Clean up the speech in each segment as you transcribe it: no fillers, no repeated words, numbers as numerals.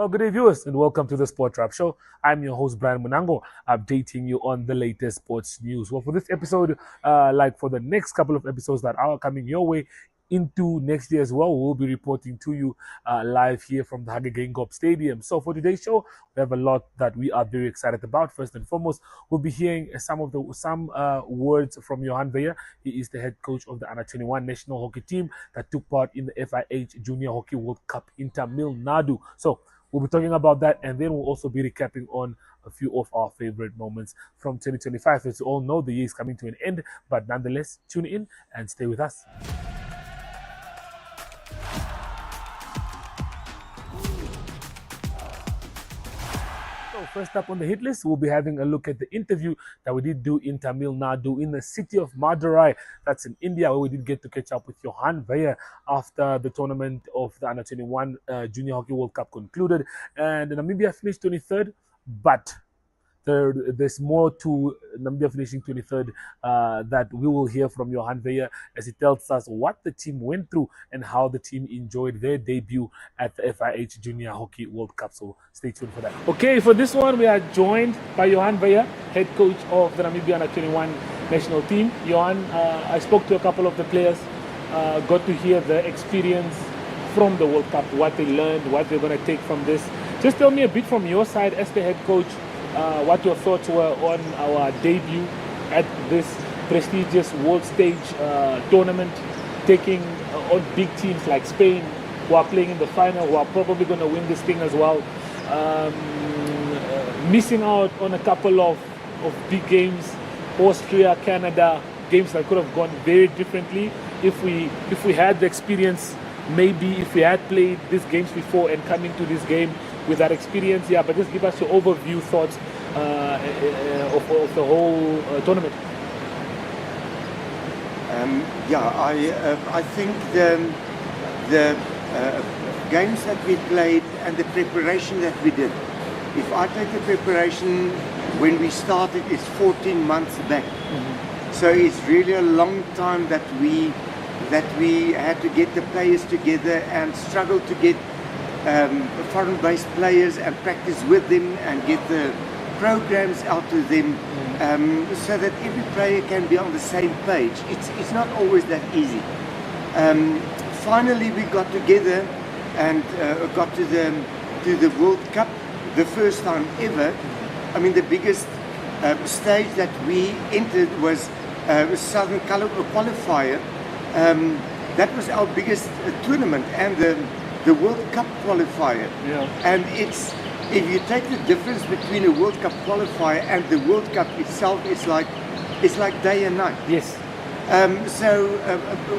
Well, good day, viewers, and welcome to the Sportwrap Show. I'm your host, Brian Munango, updating you on the latest sports news. Well, for this episode, like for the next couple of episodes that are coming your way into next year as well, we'll be reporting to you live here from the Hagegengop Stadium. So for today's show, we have a lot that we are very excited about. First and foremost, we'll be hearing some words from Johan Veyer. He is the head coach of the Under 21 national hockey team that took part in the FIH Junior Hockey World Cup in Tamil Nadu. So we'll be talking about that, and then we'll also be recapping on a few of our favorite moments from 2025. As you all know, the year is coming to an end, but nonetheless, tune in and stay with us. So first up on the hit list, we'll be having a look at the interview that we did do in Tamil Nadu in the city of Madurai. That's in India, where we did get to catch up with Johan Veyer after the tournament of the Under 21 Junior Hockey World Cup concluded. And Namibia finished 23rd, but there's more to Namibia finishing 23rd that we will hear from Johan Veyer as he tells us what the team went through and how the team enjoyed their debut at the FIH Junior Hockey World Cup. So stay tuned for that. Okay, for this one, we are joined by Johan Veyer, head coach of the Namibia Under 21 national team. Johan, I spoke to a couple of the players, got to hear the experience from the World Cup, what they learned, what they're going to take from this. Just tell me a bit from your side as the head coach, what your thoughts were on our debut at this prestigious world stage tournament, taking on big teams like Spain, who are playing in the final, who are probably going to win this thing as well. Missing out on a couple of big games, Austria, Canada, games that could have gone very differently if we had the experience. Maybe if we had played these games before and coming to this game with that experience, yeah, but just give us your overview thoughts of the whole tournament. I think the games that we played and the preparation that we did. If I take the preparation when we started, it's 14 months back. Mm-hmm. So it's really a long time that we had to get the players together and struggle to get foreign-based players and practice with them and get the programs out to them, so that every player can be on the same page. It's not always that easy. Finally, we got together and got to the World Cup, the first time ever. I mean, the biggest stage that we entered was Southern Qualifier. That was our biggest tournament, and the World Cup qualifier. Yeah. And if you take the difference between a World Cup qualifier and the World Cup itself, it's like day and night. Yes. So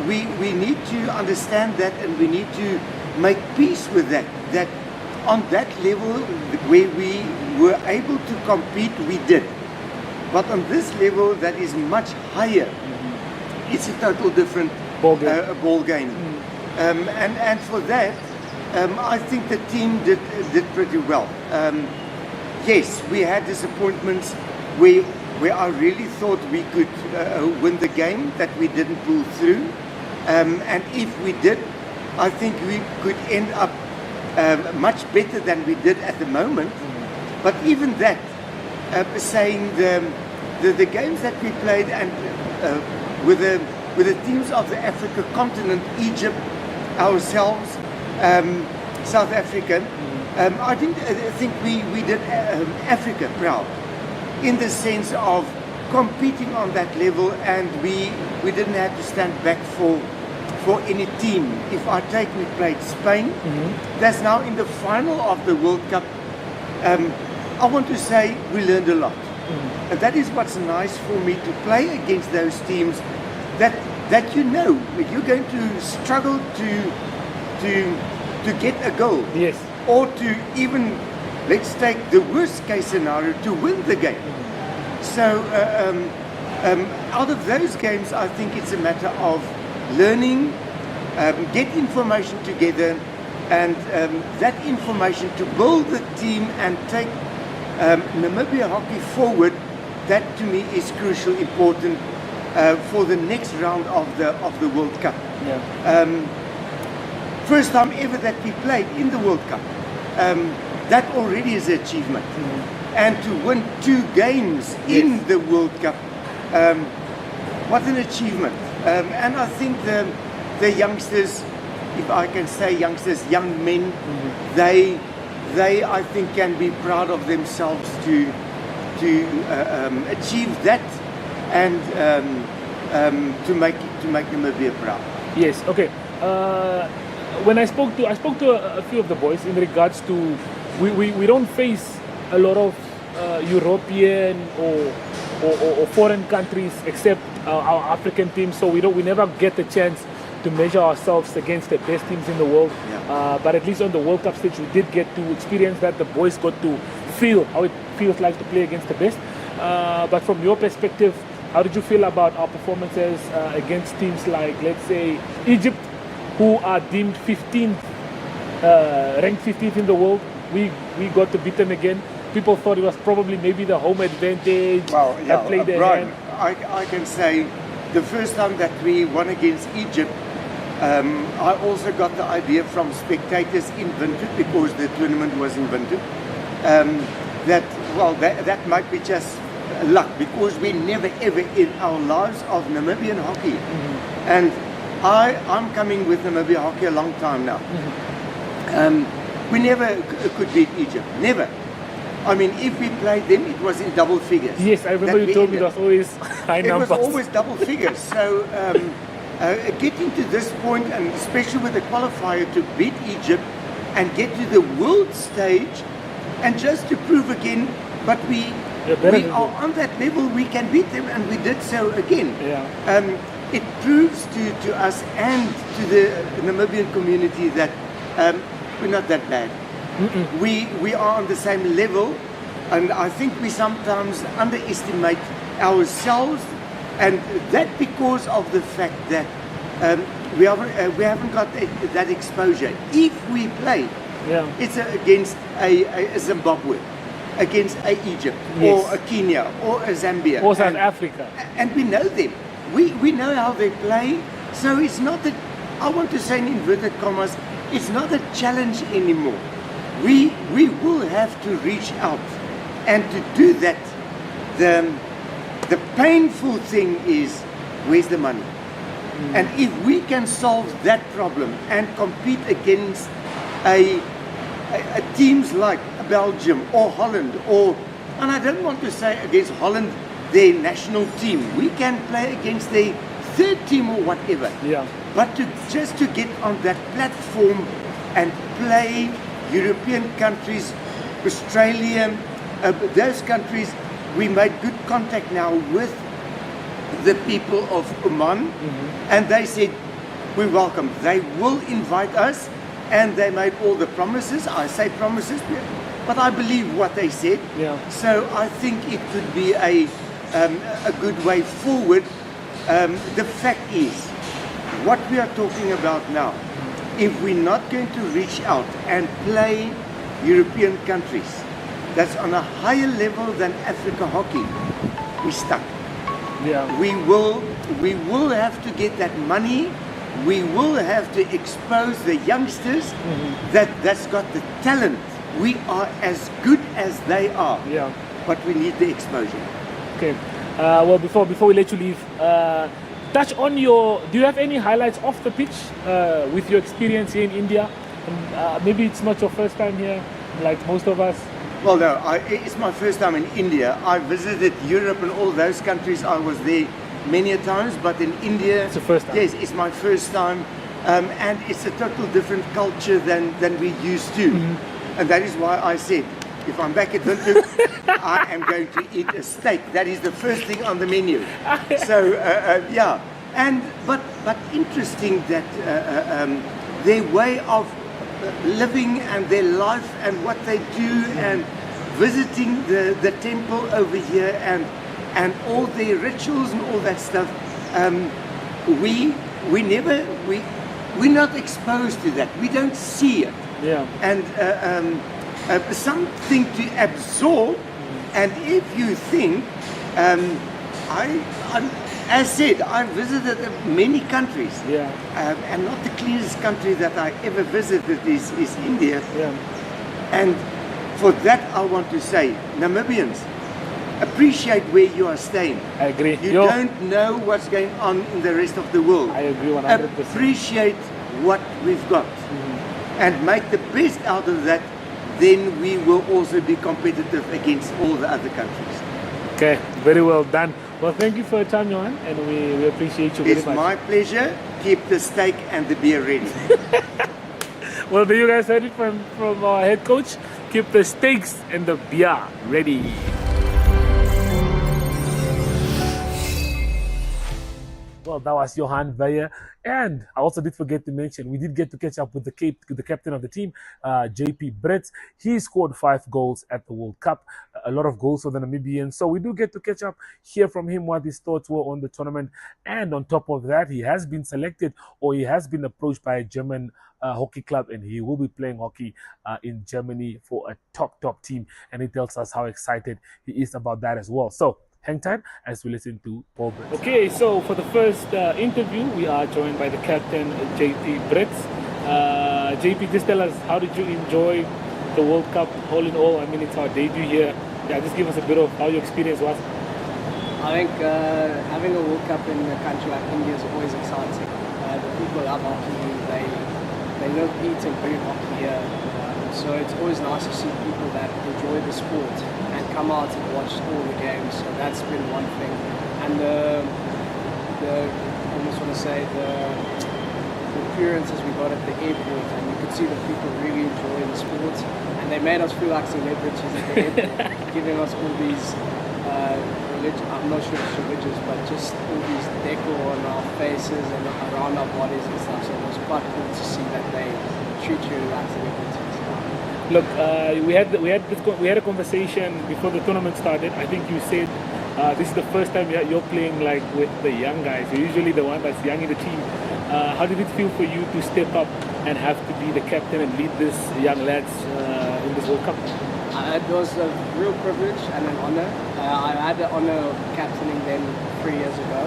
we need to understand that, and we need to make peace with that. That on that level where we were able to compete, we did. But on this level that is much higher, it's a total different ball game. And for that, I think the team did pretty well. Yes, we had disappointments where I really thought we could win the game that we didn't pull through. And if we did, I think we could end up much better than we did at the moment. But even that, saying the games that we played and with the teams of the Africa continent, Egypt, ourselves, South Africa, I think we did Africa proud in the sense of competing on that level, and we didn't have to stand back for any team. If I take, we played Spain, that's now in the final of the World Cup. I want to say we learned a lot. And that is what's nice for me, to play against those teams that you know you're going to struggle to get a goal. Yes. Or to even, let's take the worst case scenario, to win the game. So out of those games, I think it's a matter of learning, get information together, and that information to build the team and take Namibia hockey forward. That to me is crucial, important for the next round of the World Cup. Yeah. First time ever that we played in the World Cup. that already is an achievement. And to win 2 games in the World Cup, what an achievement. And I think the youngsters, if I can say youngsters, young men, they I think can be proud of themselves to achieve that and to make Namibia proud. Yes. Okay. When I spoke to a few of the boys in regards to we don't face a lot of European or foreign countries except our African teams, so we never get the chance to measure ourselves against the best teams in the world. But at least on the World Cup stage, we did get to experience that. The boys got to feel how it feels like to play against the best. But from your perspective, how did you feel about our performances against teams like, let's say, Egypt, who are deemed 15th, ranked 15th in the world? We got to beat them again. People thought it was probably maybe the home advantage. Well, yeah, that played their Brian, hand. I can say the first time that we won against Egypt, I also got the idea from spectators in Vinted, because the tournament was in Vinted, that might be just luck, because we never ever in our lives of Namibian hockey, and I'm coming with Namibia hockey a long time now. We never could beat Egypt, never. I mean, if we played them, it was in double figures. Yes, I remember you told me it was always high numbers. It was always double figures. So getting to this point, and especially with the qualifier, to beat Egypt and get to the world stage, and just to prove again, but we are on that level, we can beat them, and we did so again. It proves to us and to the Namibian community that we're not that bad. We are on the same level, and I think we sometimes underestimate ourselves, and that because of the fact that we haven't got that exposure. If we play, it's against a Zimbabwe, against a Egypt, or a Kenya, or a Zambia, or South Africa, and we know them. We know how they play, so it's not that, I want to say in inverted commas, it's not a challenge anymore. We will have to reach out, and to do that, the painful thing is, where's the money? And if we can solve that problem and compete against a teams like Belgium or Holland, and I don't want to say against Holland, their national team, we can play against their third team or whatever. But just to get on that platform and play European countries, Australia, those countries, we made good contact now with the people of Oman, and they said, we welcome. They will invite us, and they made all the promises. I say promises, but I believe what they said. So I think it could be a good way forward. The fact is, what we are talking about now, if we're not going to reach out and play European countries that's on a higher level than Africa hockey, we're stuck. We will have to get that money. We will have to expose the youngsters that's got the talent. We are as good as they are, but we need the exposure. Okay. Well, before we let you leave, touch on do you have any highlights off the pitch with your experience here in India? Maybe it's not your first time here, like most of us. Well, no, it's my first time in India. I visited Europe and all those countries. I was there many a times, but in India, it's the first time. Yes, it's my first time, and it's a total different culture than we used to, and that is why I said, if I'm back at Vinted, I am going to eat a steak. That is the first thing on the menu. So yeah, but interesting that their way of living and their life and what they do, and visiting the temple over here, and all their rituals and all that stuff. We're not exposed to that. We don't see it. And something to absorb. And if you think, as said, I visited many countries, and not the cleanest country that I ever visited is India. And For that, I want to say, Namibians, appreciate where you are staying. I agree. You don't know what's going on in the rest of the world. I agree 100%. Appreciate what we've got and make the best out of that. Then we will also be competitive against all the other countries. Okay, very well done. Well, thank you for your time, Johan, and we appreciate you very It's much. my pleasure. Keep the steak and the beer ready. Well, there you guys heard it from our head coach. Keep the steaks and the beer ready. Well, that was Johan Veyer. And I also did forget to mention, we did get to catch up with the captain of the team, JP Brits. He scored 5 goals at the World Cup, a lot of goals for the Namibians. So we do get to catch up, hear from him what his thoughts were on the tournament. And on top of that, he has been selected, or he has been approached by a German hockey club, and he will be playing hockey in Germany for a top team. And he tells us how excited he is about that as well. So hang tight as we listen to Paul Brits. Okay, so for the first interview, we are joined by the captain, JP Brits. JP, just tell us, how did you enjoy the World Cup all in all? I mean, it's our debut here. Yeah, just give us a bit of how your experience was. I think having a World Cup in a country like India is always exciting. The people love hockey, they love, eat and drink hockey here. So it's always nice to see people that enjoy the sport and come out and watch all the games. So that's been one thing. And I almost want to say the appearances we got at the airport, and you could see that people really enjoy the sport, and they made us feel like celebrities at the airport, giving us all these I'm not sure it's religious, but just all these decor on our faces and around our bodies and stuff. So it was quite cool to see that they treat you like celebrities. Look, we had a conversation before the tournament started. I think you said this is the first time you're playing like with the young guys. You're usually the one that's young in the team. How did it feel for you to step up and have to be the captain and lead these young lads in this World Cup? It was a real privilege and an honor. I had the honor of captaining them 3 years ago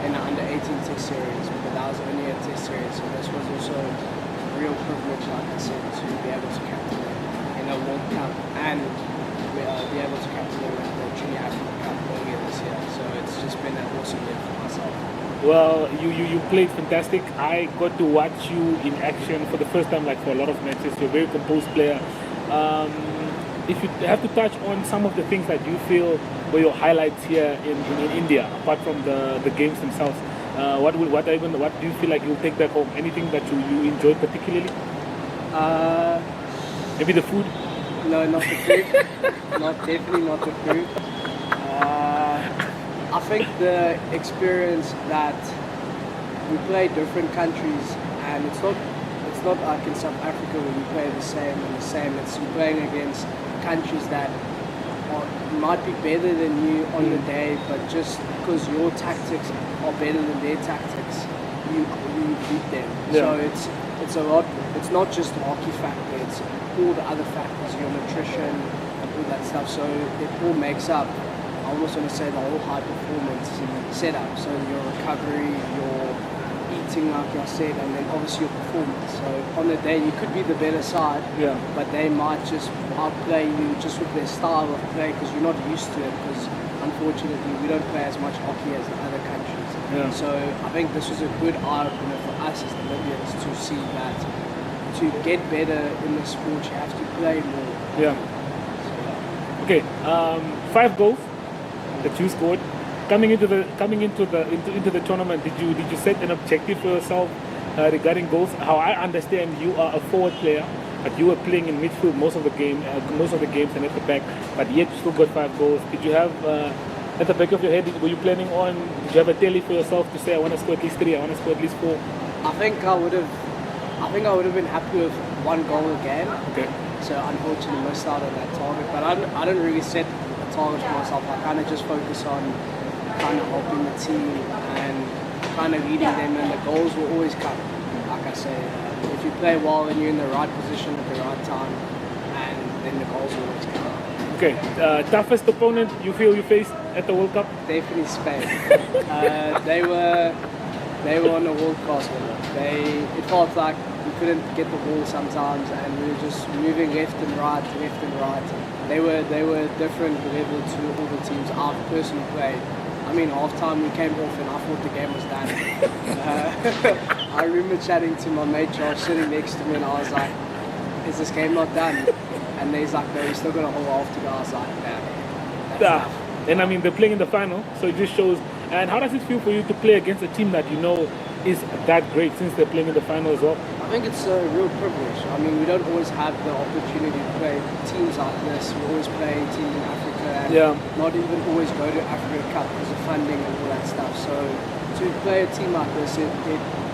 in the under-18 test series, but that was only a test series. So this was also a real privilege, like I said, to be able to captain them in a World Cup and be able to captain them at the Junior Africa Cup earlier this year. So it's just been an awesome year for myself. Well, you played fantastic. I got to watch you in action for the first time, like for a lot of matches. You're a very composed player. If you have to touch on some of the things that you feel were your highlights here in India, apart from the games themselves, what do you feel like you'll take back home? Anything that you enjoyed particularly? Maybe the food? No, not the food. Definitely not the food. I think the experience that we play different countries, and it's not like in South Africa where we play the same and the same. It's you're playing against countries that might be better than you on the day, but just because your tactics are better than their tactics, you beat them. Yeah. So it's a lot. It's not just the hockey factor. It's all the other factors, your nutrition and all that stuff. So it all makes up, I almost want to say, the whole high performance setup. So your recovery, your eating, like I said, and then obviously your performance. So on the day you could be the better side, Yeah. but they might just outplay you just with their style of play because you're not used to it, because unfortunately we don't play as much hockey as the other countries. Yeah. So I think this was a good eye-opener for us as Namibians to see that to get better in the sport you have to play more. Yeah. So, Okay. 5 goals that you scored. Coming into the tournament, did you set an objective for yourself regarding goals? How I understand, you are a forward player, but you were playing in midfield most of the games and at the back, but yet you still got 5 goals. Did you have at the back of your head, were you planning on? Did you have a tally for yourself to say, I want to score at least 3, I want to score at least 4? I think I would have been happy with 1 goal a game. Okay. So unfortunately missed out on that target. But I don't really set a target for myself. I kind of just focus on kind of helping the team and kind of leading them, and the goals will always come. Like I say, if you play well and you're in the right position at the right time, and then the goals will always come. Okay. Toughest opponent you feel you faced at the World Cup? Definitely Spain. They were on a world class level. It felt like we couldn't get the ball sometimes, and we were just moving left and right, left and right. They were different level to all the teams I've personally played. I mean, half time we came off and I thought the game was done. I remember chatting to my mate Josh sitting next to me, and I was like, "Is this game not done?" And he's like, "No, we still got a whole half to go." I was like, "Man, that's tough." And I mean, they're playing in the final, so it just shows. And how does it feel for you to play against a team that you know is that great since they're playing in the final as well? I think it's a real privilege. I mean, we don't always have the opportunity to play teams like this. We always play teams in Africa and not even always go to Africa Cup because of funding and all that stuff. So to play a team like this, it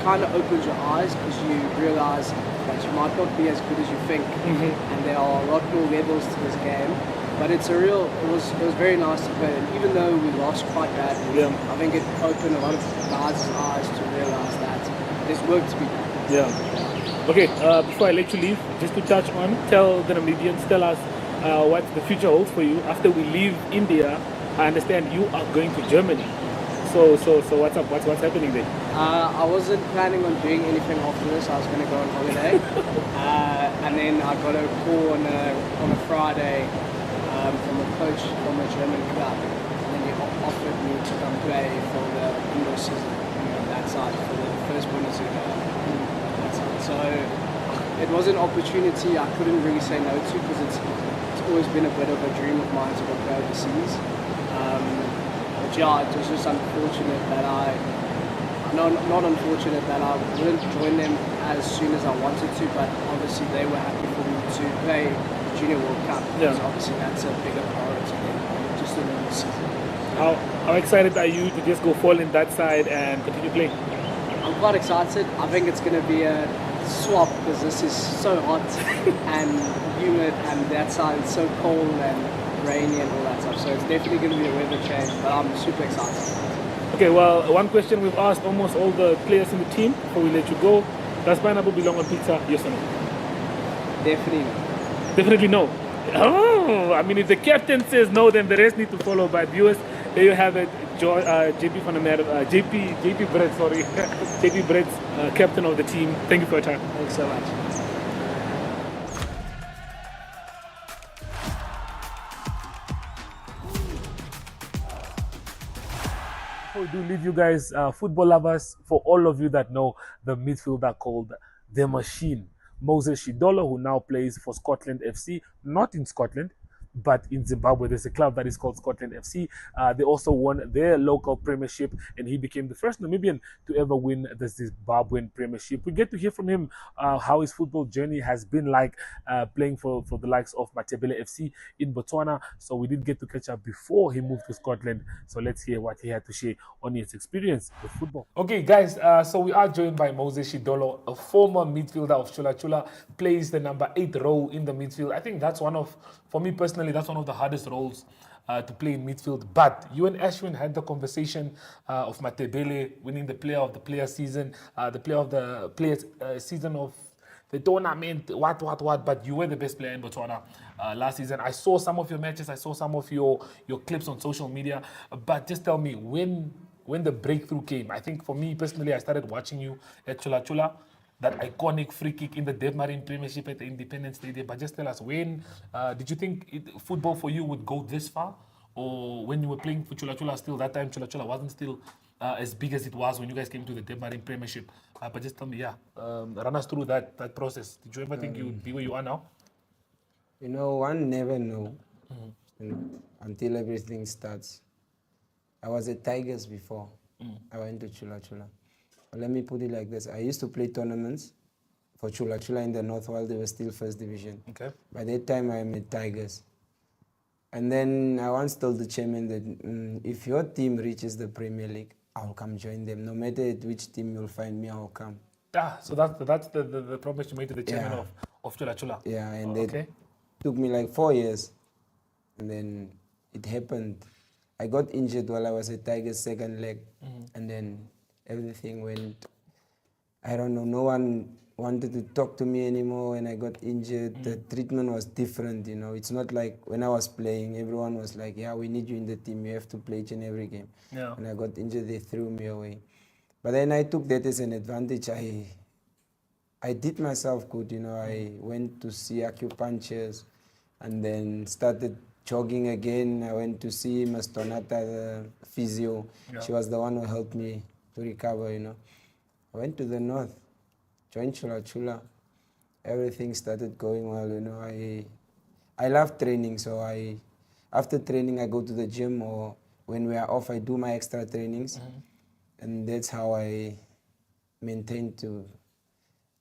kind of opens your eyes because you realize that you might not be as good as you think, and there are a lot more levels to this game. But it was very nice to play. And even though we lost quite badly, I think it opened a lot of guys' eyes to realize that there's work to be done. Yeah. Okay, before I let you leave, just to touch on, tell the Namibians, tell us what the future holds for you after we leave India. I understand you are going to Germany. So what's up? What's happening there? I wasn't planning on doing anything after this. I was going to go on holiday, and then I got a call on a Friday from a coach from a German club, and then he offered me to come play for the indoor season on that side for the first Bundesliga. That side. So it was an opportunity I couldn't really say no to because it's always been a bit of a dream of mine to go play overseas. But yeah, it was just unfortunate that not unfortunate that I wouldn't join them as soon as I wanted to, but obviously they were happy for me to play Junior World Cup because obviously that's a bigger priority than just a normal season. How excited are you to just go fall in that side and continue playing? I'm quite excited. I think it's going to be a swap because this is so hot and humid, and that side is so cold and rainy and all that stuff. So it's definitely going to be a weather change, but I'm super excited. Okay, well, one question we've asked almost all the players in the team before we let you go: does pineapple belong on pizza? Yes or no? Definitely no. Definitely no. Oh, I mean, if the captain says no, then the rest need to follow. But viewers, there you have it. JP van der Merwe, JP Brett, sorry, JP Brett's captain of the team. Thank you for your time. Thanks so much. Before we do leave you guys, football lovers, for all of you that know the midfielder called the Machine, Moses Shidolo, who now plays for Scotland FC, not in Scotland, but in Zimbabwe. There's a club that is called Scotland FC. They also won their local premiership, and he became the first Namibian to ever win the Zimbabwean premiership. We get to hear from him how his football journey has been like playing for the likes of Matebele FC in Botswana. So we did get to catch up before he moved to Scotland. So let's hear what he had to share on his experience with football. Okay, guys, so we are joined by Moses Shidolo, a former midfielder of Chula Chula, plays the number 8 role in the midfield. I think that's for me personally, that's one of the hardest roles to play in midfield. But you and Ashwin had the conversation of Matebele winning the player of the player season, the player of the players season of the tournament, what. But you were the best player in Botswana last season. I saw some of your matches. I saw some of your clips on social media. But just tell me, when the breakthrough came, I think for me personally, I started watching you at Chula Chula, that iconic free kick in the Devmarin Premiership at the Independence Stadium. But just tell us, when did you think football for you would go this far? Or when you were playing for Chula Chula still, that time Chula Chula wasn't still as big as it was when you guys came to the Devmarin Premiership. But just tell me, run us through that process. Did you ever think you would be where you are now? You know, one never know until everything starts. I was at Tigers before. I went to Chula Chula. But let me put it like this. I used to play tournaments for Chula Chula in the North while they were still first division. Okay. By that time, I am at Tigers. And then I once told the chairman that if your team reaches the Premier League, I'll come join them. No matter at which team you'll find me, I'll come. So that's the promise you made to the chairman of Chula Chula. Yeah, and it took me like 4 years. And then it happened. I got injured while I was at Tigers' second leg. And then everything went, I don't know, no one wanted to talk to me anymore when I got injured. The treatment was different, you know. It's not like when I was playing, everyone was like, yeah, we need you in the team. You have to play each and every game. Yeah. When I got injured, they threw me away. But then I took that as an advantage. I did myself good, you know. I went to see acupunctures and then started jogging again. I went to see Mastonata, the physio. Yeah. She was the one who helped me to recover, you know. I went to the north, joined Chula Chula. Everything started going well, you know. I love training, so after training I go to the gym, or when we are off I do my extra trainings, and that's how I maintain to,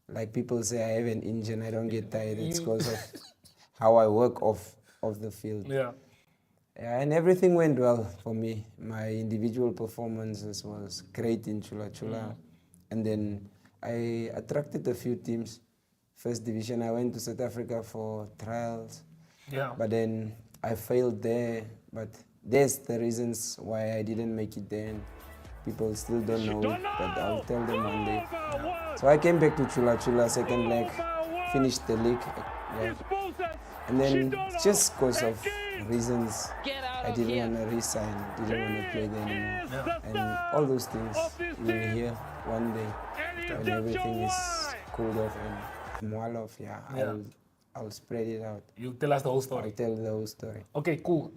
like people say, I have an engine, I don't get tired. It's because of how I work off the field. Yeah. Yeah, and everything went well for me. My individual performances was great in Chula Chula. And then I attracted a few teams. First division, I went to South Africa for trials. Yeah. But then I failed there. But there's the reasons why I didn't make it there. And people still don't know it, but I'll tell them one day. So I came back to Chula Chula, second leg, finished the league. Yeah. And then just because of reasons, I didn't want to resign, didn't want to play there anymore. And all those things, you'll hear one day when everything is cooled off and more off, yeah. I'll spread it out. You tell us the whole story. I'll tell the whole story. Okay, cool.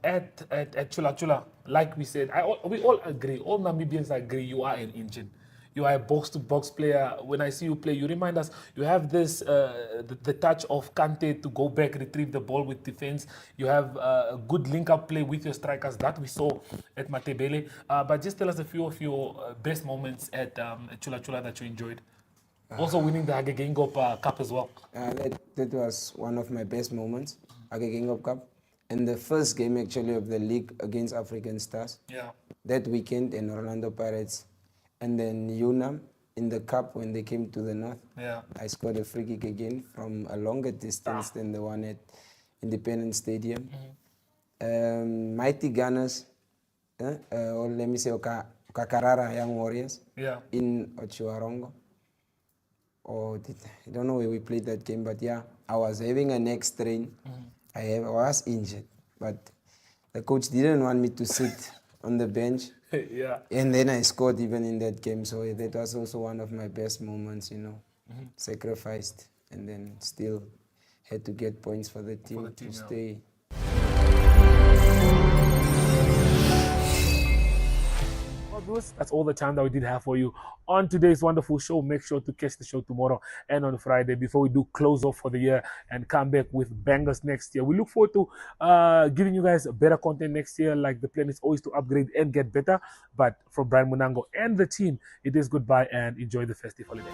At Chula Chula, like we said, we all agree, all Namibians agree you are an engine. You are a box-to-box player. When I see you play, you remind us, you have this, the touch of Kante to go back, retrieve the ball with defense. You have a good link-up play with your strikers that we saw at Matebele. But just tell us a few of your best moments at Chula Chula that you enjoyed. Also winning the Hagegengop Cup as well. That was one of my best moments, Hagegengop Cup. And the first game actually of the league against African Stars. Yeah. That weekend in Orlando Pirates. And then UNAM in the cup when they came to the north. Yeah. I scored a free kick again from a longer distance than the one at Independence Stadium. Mighty Gunners, or let me say Kakarara Young Warriors in Ochiwarongo. I don't know where we played that game, but yeah, I was having a neck strain. I was injured, but the coach didn't want me to sit on the bench. Yeah. And then I scored even in that game, so that was also one of my best moments, you know. Sacrificed and then still had to get points for the team, to stay. That's all the time that we did have for you on today's wonderful show. Make sure to catch the show tomorrow and on Friday before we do close off for the year and come back with bangers next year. We look forward to giving you guys better content next year. Like, the plan is always to upgrade and get better. But from Brian Munango and the team, it is goodbye and enjoy the festive holiday.